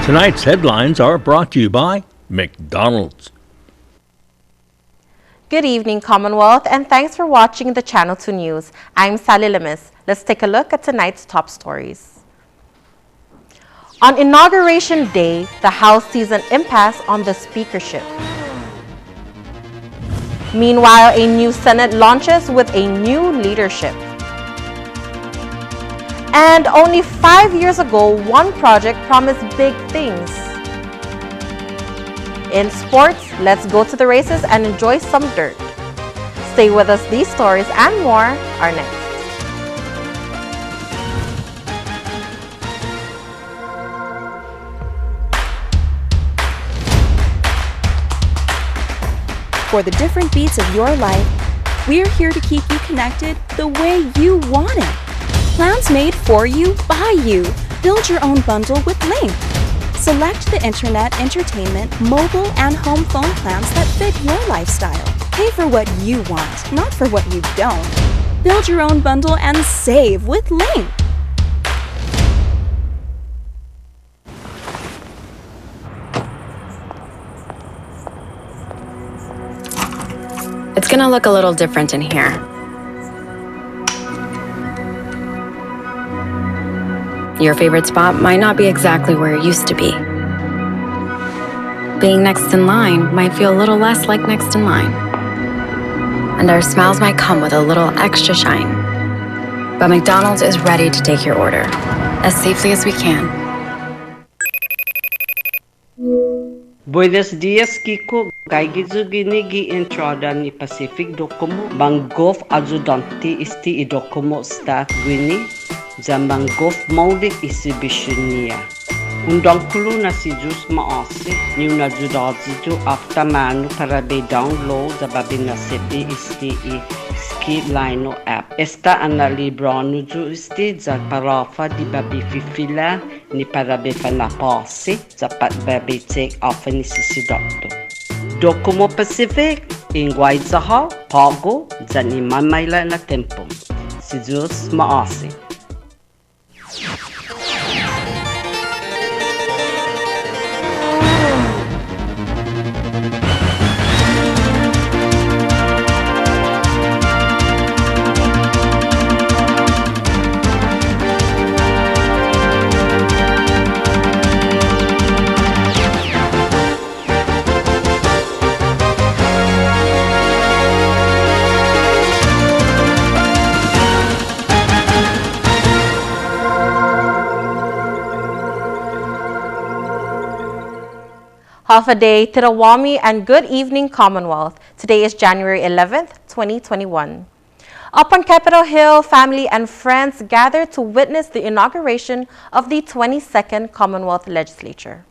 Tonight's headlines are brought to you by McDonald's. Good evening, Commonwealth, and thanks for watching the Channel 2 News. I'm Sally Limis. Let's take a look at tonight's top stories. On Inauguration Day, the House sees an impasse on the speakership. Meanwhile, a new Senate launches with a new leadership. And only 5 years ago, one project promised big things. In sports, let's go to the races and enjoy some dirt. Stay with us, these stories and more are next. For the different beats of your life, we're here to keep you connected the way you want it. Plans made for you, by you. Build your own bundle with Link. Select the internet, entertainment, mobile, and home phone plans that fit your lifestyle. Pay for what you want, not for what you don't. Build your own bundle and save with Link. It's gonna look a little different in here. Your favorite spot might not be exactly where it used to be. Being next in line might feel a little less like next in line. And our smiles might come with a little extra shine. But McDonald's is ready to take your order, as safely as we can. Buenos dias, Kiko. Kay gizugini gi-introda ni Pacific Docomo. Bangof adjudanti isti i-Docomo staff gwini. Zambangof maudik exhibitionia. Undang kulo na si Jus maasi. Niu na judadzidu after manu para be download sa babina city isti ski lino app. Esta ana librano ju isti za parafa di babi fifila ni para be fanapasi za pat babi take off ni si doctor. Docomo Pacific in Guayzaha, Pago, za ni mamayla na tempo. Si Jus maasi. Half a day, Tirawami, and good evening, Commonwealth. Today is January 11th, 2021. Up on Capitol Hill, family and friends gathered to witness the inauguration of the 22nd Commonwealth Legislature.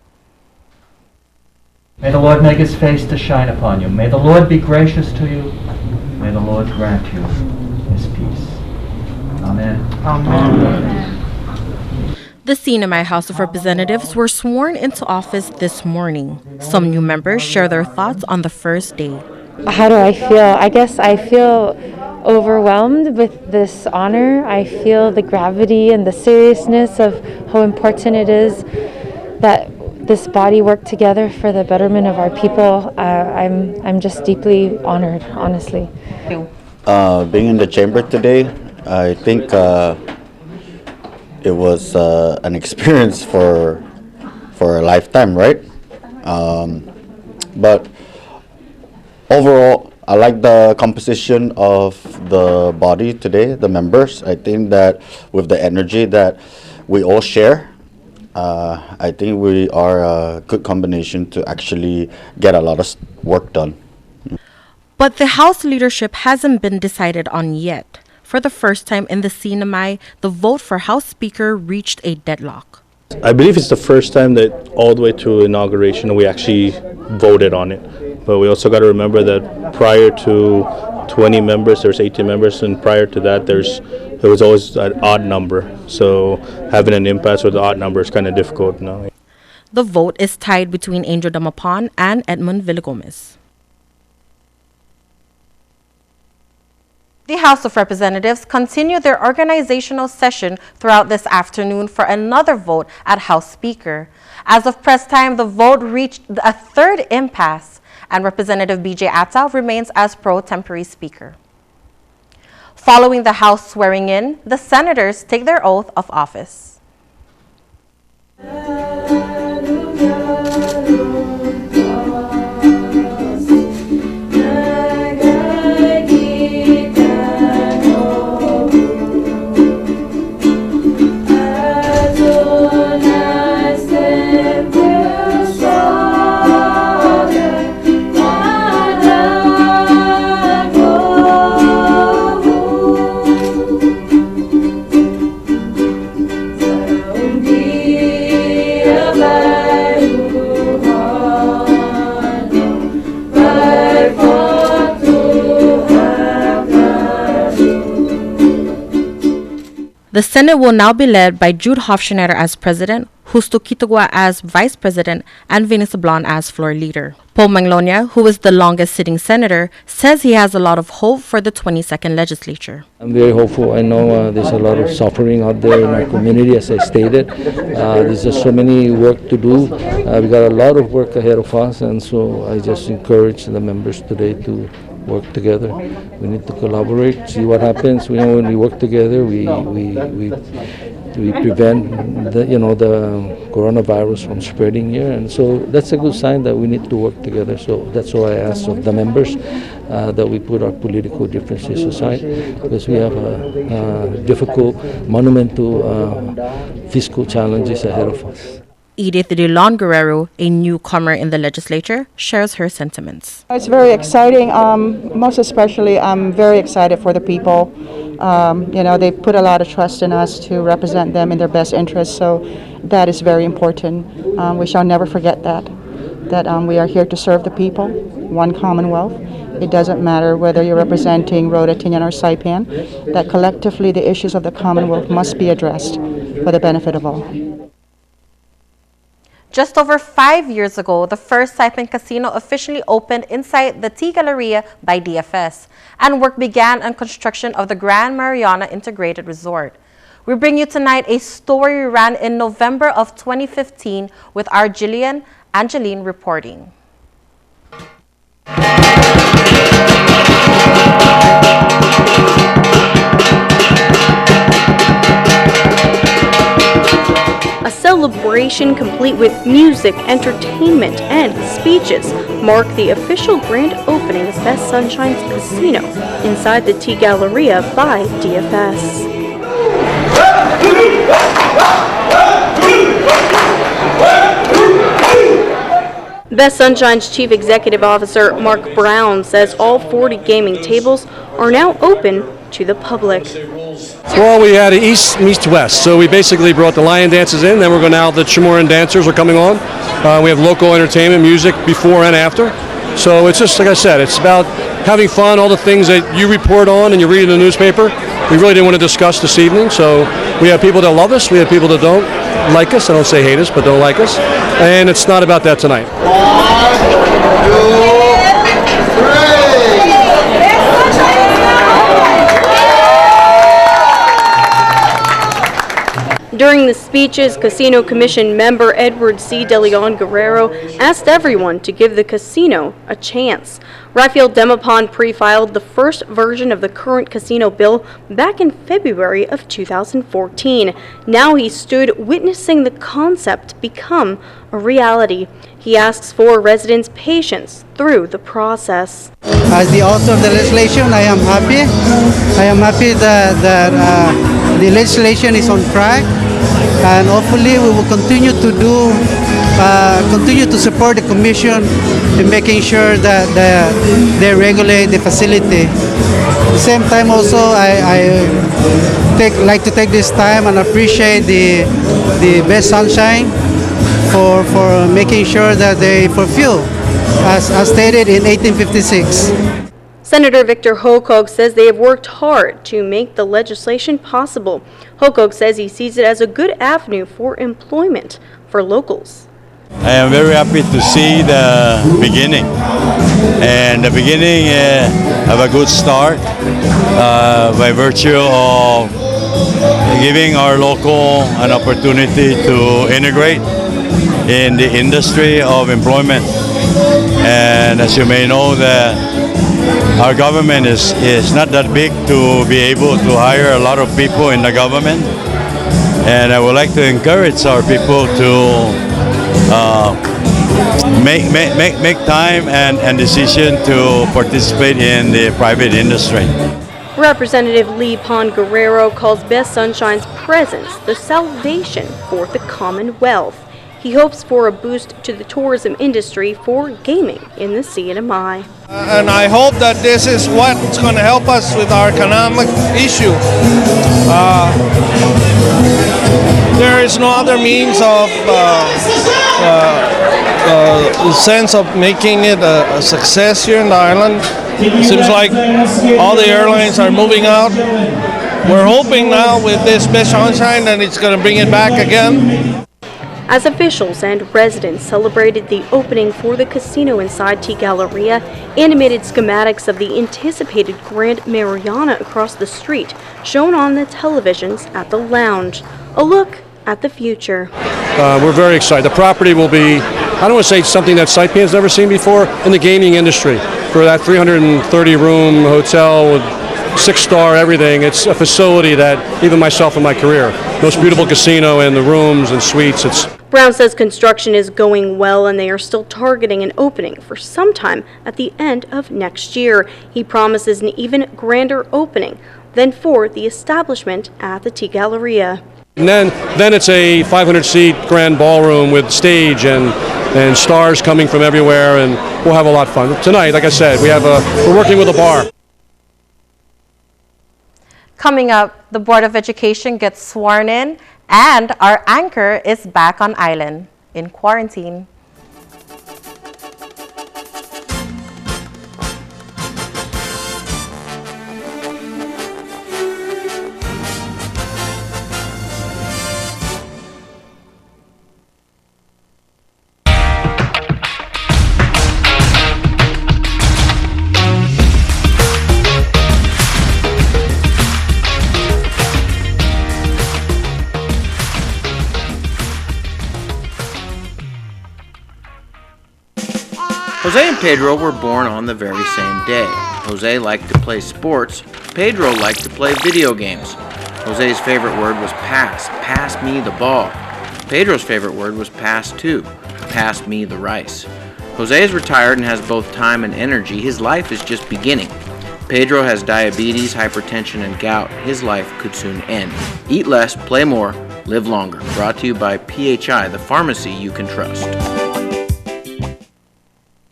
May the Lord make his face to shine upon you. May the Lord be gracious to you. May the Lord grant you his peace. Amen. Amen. The Sinamay House of Representatives were sworn into office this morning. Some new members share their thoughts on the first day. How do I feel? I guess I feel overwhelmed with this honor. I feel the gravity and the seriousness of how important it is that this body work together for the betterment of our people. I'm just deeply honored, honestly. Being in the chamber today, I think it was an experience for a lifetime, right? But overall, I like the composition of the body today, the members. I think that with the energy that we all share, I think we are a good combination to actually get a lot of work done. But the House leadership hasn't been decided on yet. For the first time in the Sinamay, the vote for House Speaker reached a deadlock. I believe it's the first time that all the way to inauguration we actually voted on it. But we also got to remember that prior to 20 members, there's 18 members, and prior to that, it was always an odd number. So having an impasse with the odd number is kind of difficult now. The vote is tied between Angel Damapan and Edmund Villagomez. The House of Representatives continued their organizational session throughout this afternoon for another vote at House Speaker. As of press time, the vote reached a third impasse, and Representative B.J. Ataw remains as pro tempore Speaker. Following the House swearing in, the senators take their oath of office. The Senate will now be led by Jude Hofschneider as president, Justo Kitugua as vice president, and Venus Sablan as floor leader. Paul Manglonia, who is the longest sitting senator, says he has a lot of hope for the 22nd legislature. I'm very hopeful. I know there's a lot of suffering out there in our community, as I stated. There's just so many work to do. We got a lot of work ahead of us, and so I just encourage the members today to work together. We need to collaborate, see what happens. We know when we work together, we prevent the coronavirus from spreading here, and so that's a good sign that we need to work together. So that's why I asked of the members that we put our political differences aside, because we have a difficult, monumental fiscal challenges ahead of us. Edith DeLon Guerrero, a newcomer in the legislature, shares her sentiments. It's very exciting. Most especially, I'm very excited for the people. They put a lot of trust in us to represent them in their best interests, so that is very important. We shall never forget that we are here to serve the people, one Commonwealth. It doesn't matter whether you're representing Rhoda, Tinian, or Saipan, that collectively the issues of the Commonwealth must be addressed for the benefit of all. Just over 5 years ago, the first Saipan Casino officially opened inside the T Galleria by DFS, and work began on construction of the Grand Mariana Integrated Resort. We bring you tonight a story ran in November of 2015 with our Angeline reporting. A celebration complete with music, entertainment, and speeches marked the official grand opening of Best Sunshine's Casino inside the T Galleria by DFS. Best Sunshine's Chief Executive Officer Mark Brown says all 40 gaming tables are now open to the public. Well, we had east meets west, so we basically brought the lion dances in, then we're going now, the Chamorro dancers are coming on. We have local entertainment, music before and after. So it's just, like I said, it's about having fun, all the things that you report on and you read in the newspaper. We really didn't want to discuss this evening, so we have people that love us, we have people that don't like us, I don't say hate us, but don't like us, and it's not about that tonight. 1, 2, During the speeches, Casino Commission member Edward C. De Leon Guerrero asked everyone to give the casino a chance. Rafael Demapan pre-filed the first version of the current casino bill back in February of 2014. Now he stood witnessing the concept become a reality. He asks for residents' patience through the process. As the author of the legislation, I am happy. I am happy that the legislation is on track, and hopefully we will continue to support the commission in making sure that they regulate the facility. At the same time, also I like to take this time and appreciate the Best Sunshine for making sure that they fulfill as stated in 1856. Senator Victor Hokog says they have worked hard to make the legislation possible. Hokog says he sees it as a good avenue for employment for locals. I am very happy to see the beginning, and the beginning of a good start by virtue of giving our local an opportunity to integrate in the industry of employment. And as you may know, that our government is not that big to be able to hire a lot of people in the government. And I would like to encourage our people to make time and decision to participate in the private industry. Representative Lee Pon Guerrero calls Best Sunshine's presence the salvation for the Commonwealth. He hopes for a boost to the tourism industry for gaming in the CNMI. And I hope that this is what's going to help us with our economic issue. There is no other means of sense of making it a success here in the island. It seems like all the airlines are moving out. We're hoping now with this Best Sunshine that it's going to bring it back again. As officials and residents celebrated the opening for the casino inside T Galleria, animated schematics of the anticipated Grand Mariana across the street shown on the televisions at the lounge. A look at the future. We're very excited. The property will be, I don't want to say something that Saipan's never seen before in the gaming industry. For that 330-room hotel with 6-star everything, it's a facility that even myself in my career, most beautiful casino and the rooms and suites. Brown says construction is going well and they are still targeting an opening for sometime at the end of next year. He promises an even grander opening than for the establishment at the T Galleria. And then it's a 500-seat grand ballroom with stage and stars coming from everywhere, and we'll have a lot of fun. Tonight, like I said, we're working with a bar. Coming up, the Board of Education gets sworn in, and our anchor is back on island in quarantine. Jose and Pedro were born on the very same day. Jose liked to play sports. Pedro liked to play video games. Jose's favorite word was pass. Pass me the ball. Pedro's favorite word was pass too. Pass me the rice. Jose is retired and has both time and energy. His life is just beginning. Pedro has diabetes, hypertension, and gout. His life could soon end. Eat less, play more, live longer. Brought to you by PHI, the pharmacy you can trust.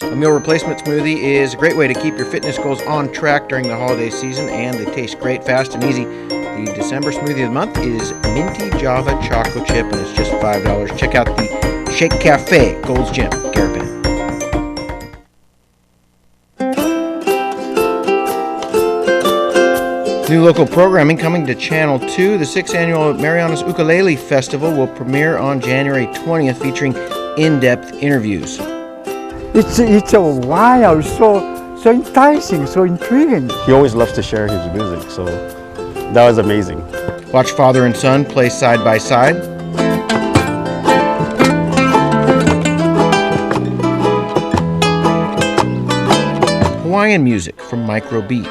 A meal replacement smoothie is a great way to keep your fitness goals on track during the holiday season, and they taste great, fast, and easy. The December smoothie of the month is Minty Java Chocolate Chip, and it's just $5. Check out the Shake Cafe, Gold's Gym, Garapan. New local programming coming to Channel 2. The 6th annual Marianas Ukulele Festival will premiere on January 20th, featuring in-depth interviews. It's a wild, so enticing, so intriguing. He always loves to share his music, so that was amazing. Watch father and son play side by side. Hawaiian music from Micro Beach.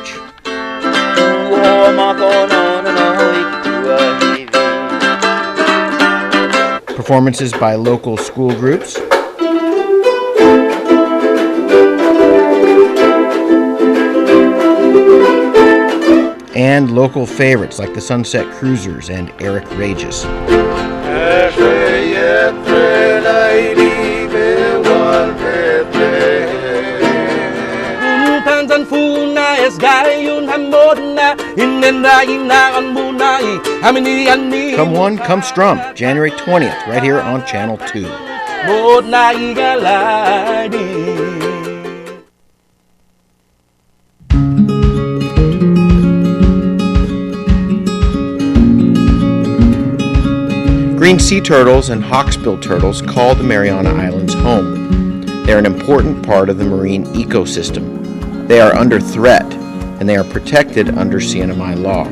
Performances by local school groups. And local favorites like the Sunset Cruisers and Eric Regis. Come one, come strum, January 20th, right here on Channel 2. Marine sea turtles and hawksbill turtles call the Mariana Islands home. They are an important part of the marine ecosystem. They are under threat, and they are protected under CNMI law.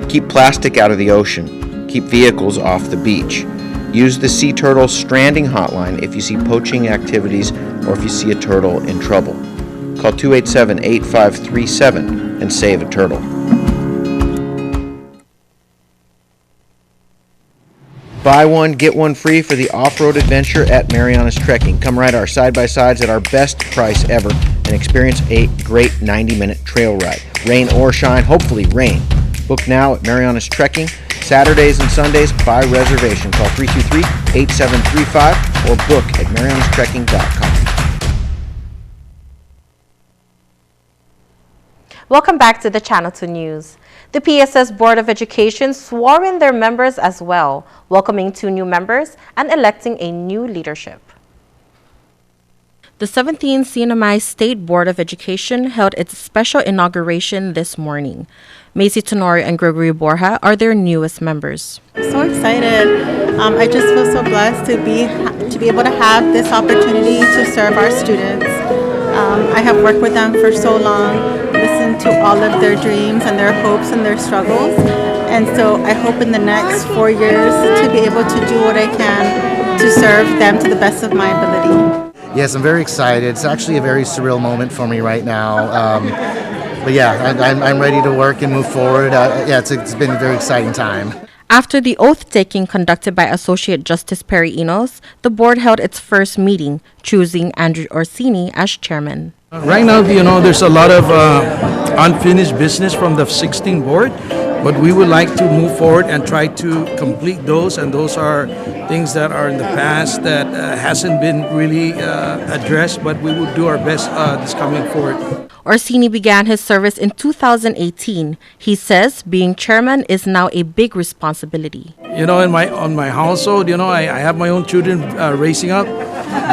Keep plastic out of the ocean. Keep vehicles off the beach. Use the Sea Turtle Stranding Hotline if you see poaching activities or if you see a turtle in trouble. Call 287-8537 and save a turtle. Buy one, get one free for the off-road adventure at Marianas Trekking. Come ride our side-by-sides at our best price ever and experience a great 90-minute trail ride. Rain or shine, hopefully rain. Book now at Marianas Trekking, Saturdays and Sundays by reservation. Call 323-8735 or book at marianastrekking.com. Welcome back to the Channel 2 News. The PSS Board of Education swore in their members as well, welcoming 2 new members and electing a new leadership. The 17th CNMI State Board of Education held its special inauguration this morning. Macy Tenorio and Gregory Borja are their newest members. So excited. I just feel so blessed to be able to have this opportunity to serve our students. I have worked with them for so long, listened to all of their dreams and their hopes and their struggles. And so I hope in the next 4 years to be able to do what I can to serve them to the best of my ability. Yes, I'm very excited. It's actually a very surreal moment for me right now. But yeah, I'm ready to work and move forward. It's been a very exciting time. After the oath-taking conducted by Associate Justice Perry Enos, the board held its first meeting, choosing Andrew Orsini as chairman. Right now, there's a lot of unfinished business from the 16 board, but we would like to move forward and try to complete those, and those are things that are in the past that hasn't been really addressed, but we will do our best this coming forward. Orsini began his service in 2018. He says being chairman is now a big responsibility. On my household, I have my own children raising up,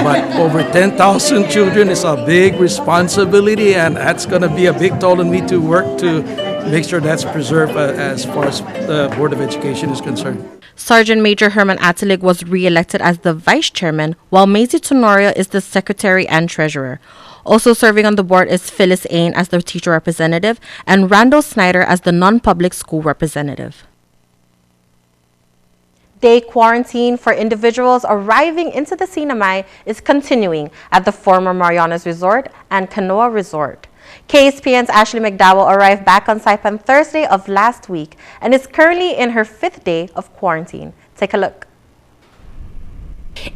but over 10,000 children is a big responsibility, and that's going to be a big toll on me to work to make sure that's preserved as far as the Board of Education is concerned. Sergeant Major Herman Atelig was re-elected as the vice chairman, while Macy Tenorio is the secretary and treasurer. Also serving on the board is Phyllis Ain as the teacher representative and Randall Snyder as the non-public school representative. Day quarantine for individuals arriving into the CNMI is continuing at the former Marianas Resort and Canoa Resort. KSPN's Ashley McDowell arrived back on Saipan Thursday of last week and is currently in her 5th day of quarantine. Take a look.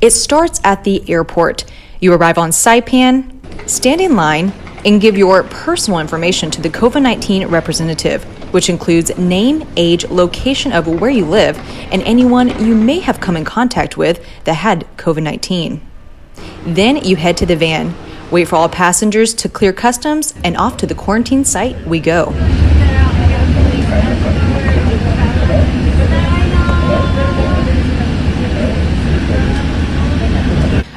It starts at the airport. You arrive on Saipan, stand in line, and give your personal information to the COVID-19 representative, which includes name, age, location of where you live, and anyone you may have come in contact with that had COVID-19. Then you head to the van, wait for all passengers to clear customs, and off to the quarantine site we go.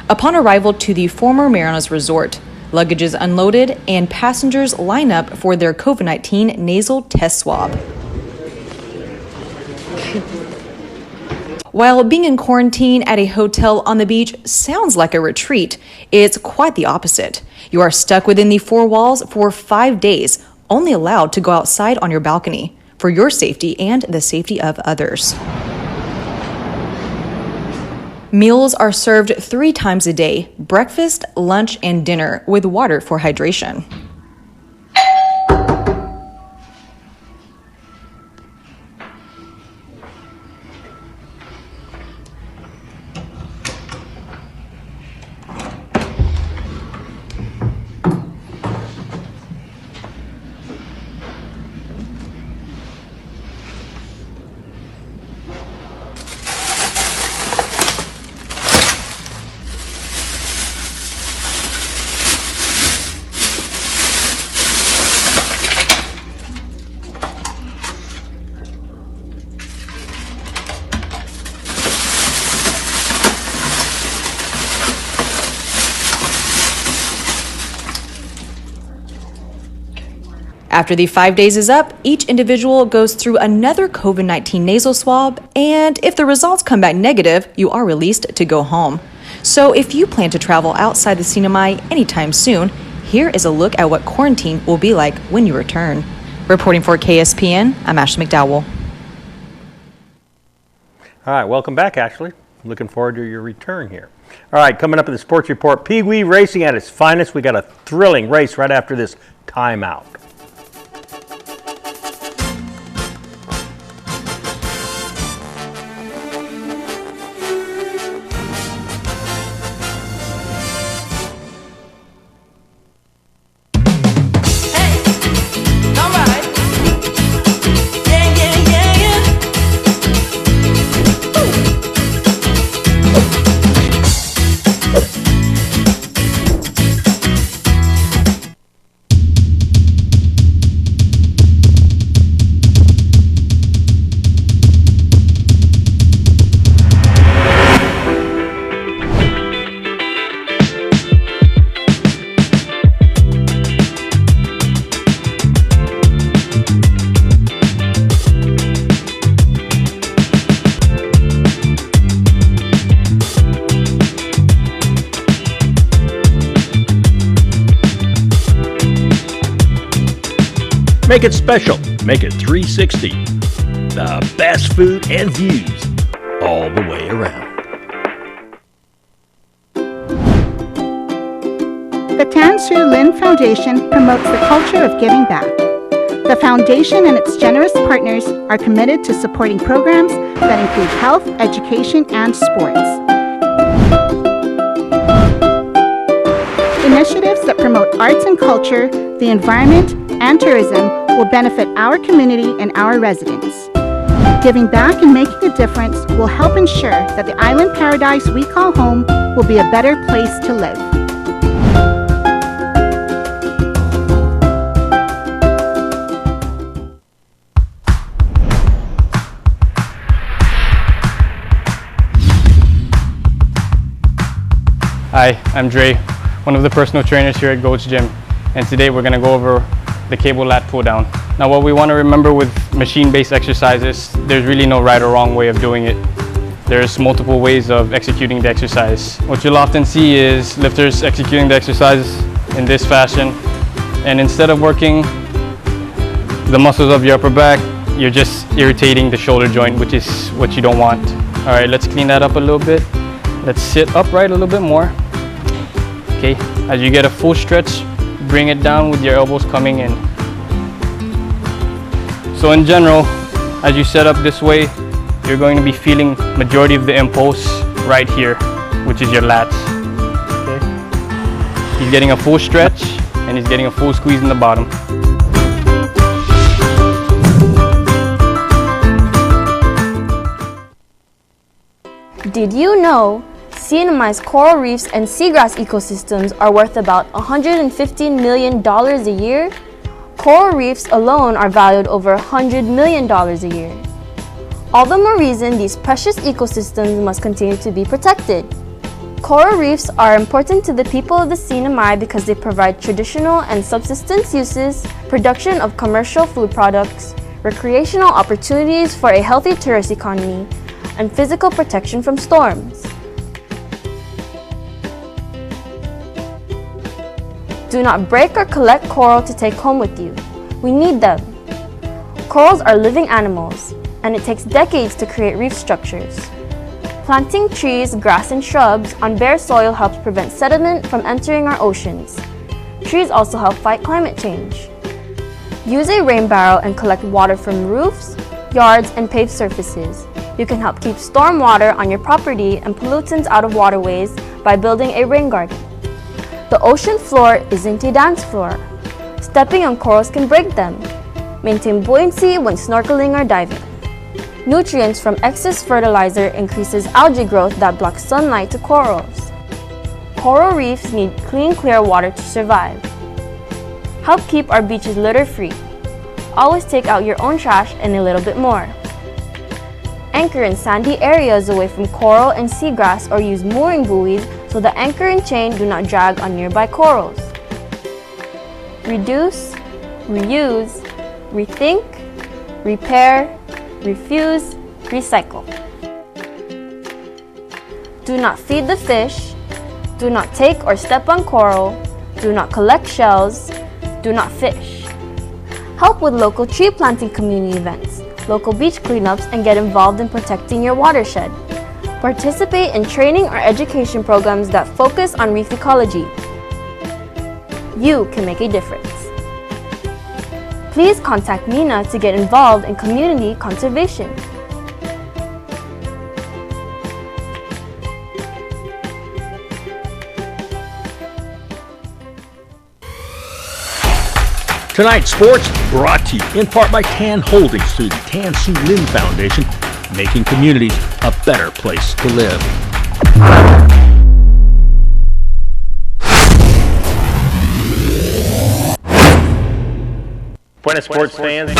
Upon arrival to the former Marianas Resort, luggage is unloaded and passengers line up for their COVID-19 nasal test swab. While being in quarantine at a hotel on the beach sounds like a retreat, it's quite the opposite. You are stuck within the 4 walls for 5 days, only allowed to go outside on your balcony for your safety and the safety of others. Meals are served 3 times a day: breakfast, lunch, and dinner, with water for hydration. After the 5 days is up, each individual goes through another COVID-19 nasal swab, and if the results come back negative, you are released to go home. So if you plan to travel outside the Sinamai anytime soon, here is a look at what quarantine will be like when you return. Reporting for KSPN, I'm Ashley McDowell. All right, welcome back, Ashley. Looking forward to your return here. All right, coming up in the Sports Report, Pee Wee racing at its finest. We got a thrilling race right after this timeout. Make it special. Make it 360. The best food and views all the way around. The Tan Su Lin Foundation promotes the culture of giving back. The foundation and its generous partners are committed to supporting programs that include health, education, and sports. Initiatives that promote arts and culture, the environment, and tourism will benefit our community and our residents. Giving back and making a difference will help ensure that the island paradise we call home will be a better place to live. Hi, I'm Dre, one of the personal trainers here at Goats Gym, and today we're going to go over the cable lat pull down. Now what we want to remember with machine-based exercises, there's really no right or wrong way of doing it. There's multiple ways of executing the exercise. What you'll often see is lifters executing the exercise in this fashion, and instead of working the muscles of your upper back, you're just irritating the shoulder joint, which is what you don't want. All right, let's clean that up a little bit. Let's sit upright a little bit more. Okay, as you get a full stretch, bring it down with your elbows coming in. So in general, as you set up this way, you're going to be feeling majority of the impulse right here, which is your lats. Okay. He's getting a full stretch and he's getting a full squeeze in the bottom. Did you know Sinamai's coral reefs and seagrass ecosystems are worth about $115 million a year? Coral reefs alone are valued over $100 million a year. All the more reason these precious ecosystems must continue to be protected. Coral reefs are important to the people of the Sinamai because they provide traditional and subsistence uses, production of commercial food products, recreational opportunities for a healthy tourist economy, and physical protection from storms. Do not break or collect coral to take home with you. We need them. Corals are living animals, and it takes decades to create reef structures. Planting trees, grass, and shrubs on bare soil helps prevent sediment from entering our oceans. Trees also help fight climate change. Use a rain barrel and collect water from roofs, yards, and paved surfaces. You can help keep storm water on your property and pollutants out of waterways by building a rain garden. The ocean floor isn't a dance floor. Stepping on corals can break them. Maintain buoyancy when snorkeling or diving. Nutrients from excess fertilizer increases algae growth that blocks sunlight to corals. Coral reefs need clean, clear water to survive. Help keep our beaches litter-free. Always take out your own trash and a little bit more. Anchor in sandy areas away from coral and seagrass or use mooring buoys so the anchor and chain do not drag on nearby corals. Reduce, reuse, rethink, repair, refuse, recycle. Do not feed the fish. Do not take or step on coral. Do not collect shells. Do not fish. Help with local tree planting community events, local beach cleanups, and get involved in protecting your watershed. Participate in training or education programs that focus on reef ecology. You can make a difference. Please contact Mina to get involved in community conservation. Tonight's sports brought to you in part by Tan Holdings through the Tan Su Lin Foundation, making communities a better place to live. Buenas sports fans.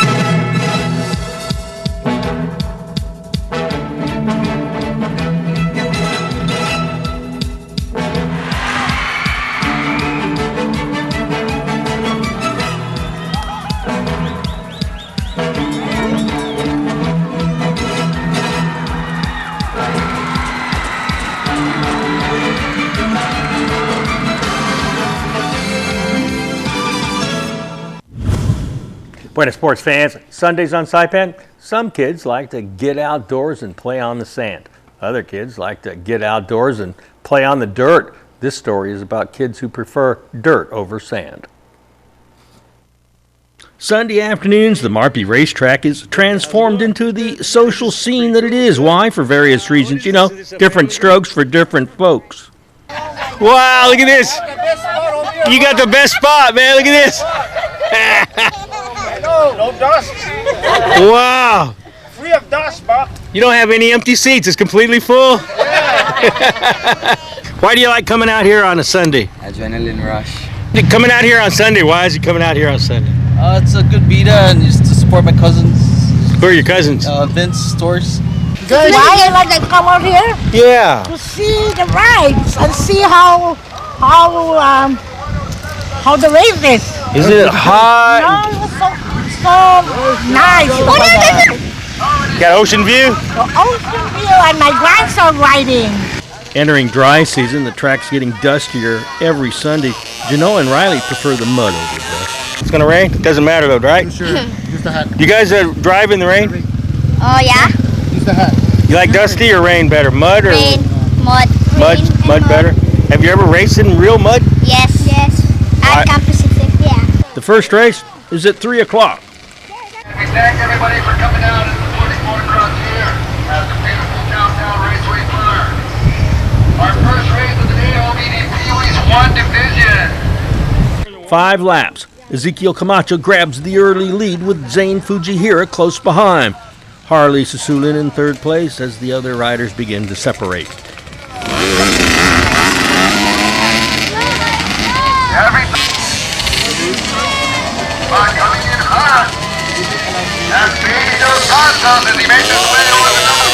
Buenas sports fans, Sundays on Sitepad, some kids like to get outdoors and play on the sand. Other kids like to get outdoors and play on the dirt. This story is about kids who prefer dirt over sand. Sunday afternoons, the Marpy racetrack is transformed into the social scene that it is. Why? For various reasons. You know, different strokes for different folks. Wow, look at this. You got the best spot, man. Look at this. No dust. Wow. Free of dust, Bob. You don't have any empty seats. It's completely full. Why do you like coming out here on a Sunday? Adrenaline rush. Coming out here on Sunday. Why is he coming out here on Sunday? It's a good beta and just to support my cousins. Who are your cousins? Vince, Torres. Why I like to come out here? Yeah. To see the rides and see how the race is. Is it hot? No, it's so nice. Got ocean view? The ocean view and my grandson riding. Entering dry season, the track's getting dustier every Sunday. Janelle and Riley prefer the mud over the dust. It's gonna rain? Doesn't matter though, right? Sure. Just a hat. You guys drive in the rain? Oh yeah. Just a hat. You like dusty or rain better? Mud or? Rain, mud. Mud better? Have you ever raced in real mud? Yes. At Camp Pacific, yeah. The first race is at 3 o'clock. We thank everybody for coming out and supporting motocross here at the beautiful downtown Raceway Park. Our first race of the day will be the Pee-wee's 1 division. 5 laps. Ezekiel Camacho grabs the early lead with Zane Fujihira close behind. Harley Sasulin in third place as the other riders begin to separate. Coming in hot. That's Baby Joe Parsons as he makes his way over the number.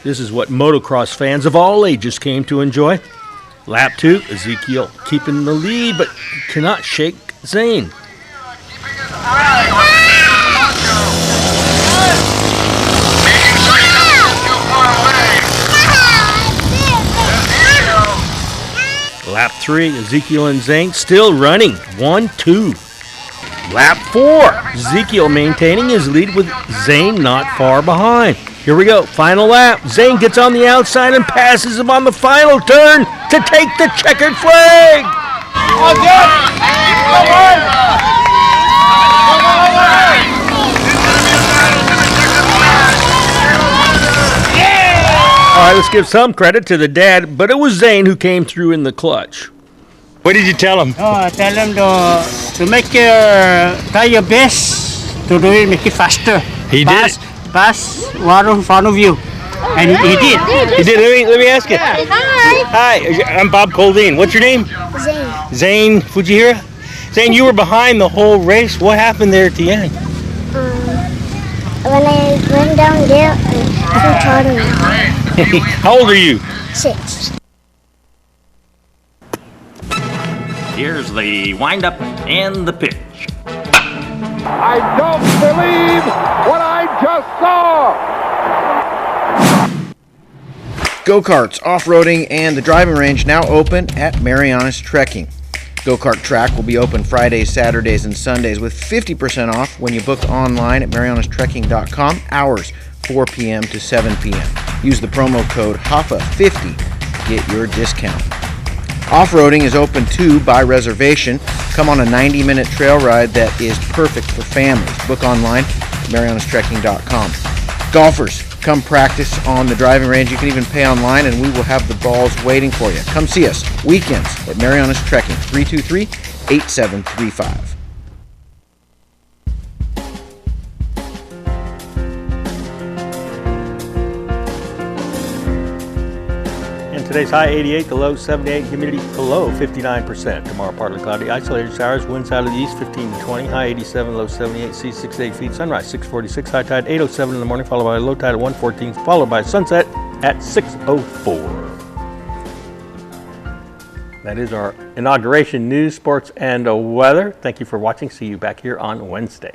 This is what motocross fans of all ages came to enjoy. Lap 2, Ezekiel keeping the lead but cannot shake Zane. Lap 3, Ezekiel and Zane still running. 1-2. Lap 4, Ezekiel maintaining his lead with Zane not far behind. Here we go, final lap. Zane gets on the outside and passes him on the final turn to take the checkered flag. All right, let's give some credit to the dad, but it was Zane who came through in the clutch. What did you tell him? Oh, I tell him to make try your best to do it, make it faster. He did. Pass water in front of you, and he did. He did. Let me ask you. Hi. Hi, I'm Bob Coldine. What's your name? Zane. Zane Fujihira. Zane, you were behind the whole race. What happened there at the end? When I went down there, I How old are you? 6. Here's the windup and the pitch. I don't believe what I just saw! Go-karts, off-roading, and the driving range now open at Marianas Trekking. Go-kart track will be open Fridays, Saturdays, and Sundays with 50% off when you book online at marianastrekking.com, hours 4 p.m. to 7 p.m. Use the promo code HAFA50 to get your discount. Off-roading is open too by reservation. Come on a 90-minute trail ride that is perfect for families. Book online at marianastrekking.com. Golfers, come practice on the driving range. You can even pay online, and we will have the balls waiting for you. Come see us weekends at Marianas Trekking, 323-8735. Today's high 88, the low 78, humidity below 59%. Tomorrow partly cloudy, isolated showers, winds out of the east 15 to 20, high 87, low 78, sea 6 to 8 feet, sunrise 6:46, high tide 8:07 in the morning, followed by a low tide at 1:14, followed by sunset at 6:04. That is our inauguration news, sports, and weather. Thank you for watching. See you back here on Wednesday.